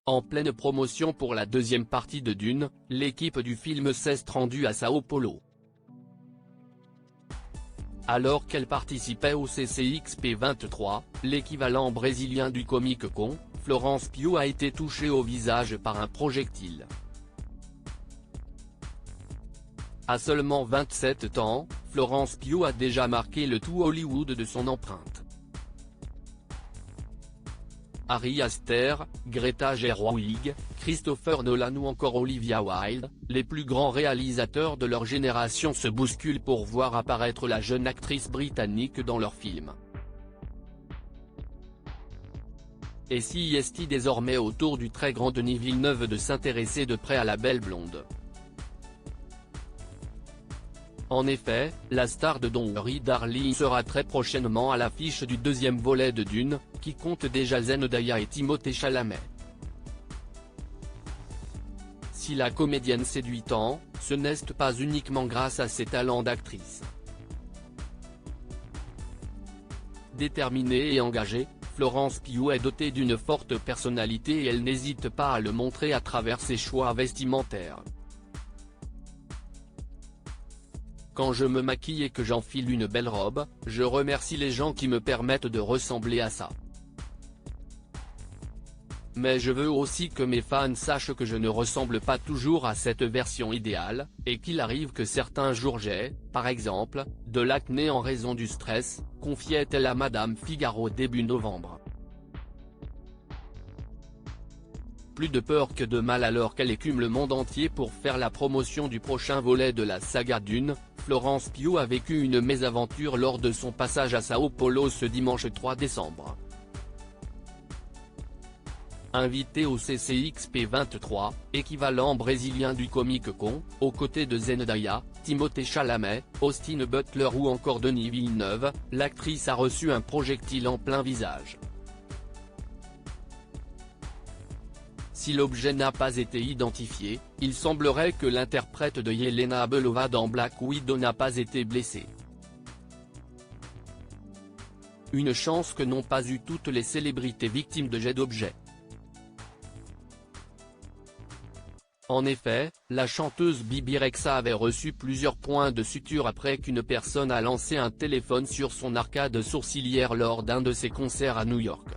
En pleine promotion pour la deuxième partie de Dune, l'équipe du film s'est rendue à Sao Paulo. Alors qu'elle participait au CCXP23, l'équivalent brésilien du Comic Con, Florence Pugh a été touchée au visage par un projectile. À seulement 27 ans, Florence Pugh a déjà marqué le tout Hollywood de son empreinte. Ari Aster, Greta Gerwig, Christopher Nolan ou encore Olivia Wilde, les plus grands réalisateurs de leur génération se bousculent pour voir apparaître la jeune actrice britannique dans leur film. Et si est désormais au tour du très grand Denis Villeneuve de s'intéresser de près à la belle blonde. En effet, la star de Downton Darling sera très prochainement à l'affiche du deuxième volet de Dune, qui compte déjà Zendaya et Timothée Chalamet. Si la comédienne séduit tant, ce n'est pas uniquement grâce à ses talents d'actrice. Déterminée et engagée, Florence Pugh est dotée d'une forte personnalité et elle n'hésite pas à le montrer à travers ses choix vestimentaires. Quand je me maquille et que j'enfile une belle robe, je remercie les gens qui me permettent de ressembler à ça. Mais je veux aussi que mes fans sachent que je ne ressemble pas toujours à cette version idéale, et qu'il arrive que certains jours j'ai, par exemple, de l'acné en raison du stress, confiait-elle à Madame Figaro début novembre. Plus de peur que de mal alors qu'elle écume le monde entier pour faire la promotion du prochain volet de la saga Dune, Florence Pugh a vécu une mésaventure lors de son passage à Sao Paulo ce dimanche 3 décembre. Invitée au CCXP23, équivalent brésilien du Comic Con, aux côtés de Zendaya, Timothée Chalamet, Austin Butler ou encore Denis Villeneuve, l'actrice a reçu un projectile en plein visage. Si l'objet n'a pas été identifié, il semblerait que l'interprète de Yelena Belova dans Black Widow n'a pas été blessée. Une chance que n'ont pas eu toutes les célébrités victimes de jets d'objets. En effet, la chanteuse Bebe Rexha avait reçu plusieurs points de suture après qu'une personne a lancé un téléphone sur son arcade sourcilière lors d'un de ses concerts à New York.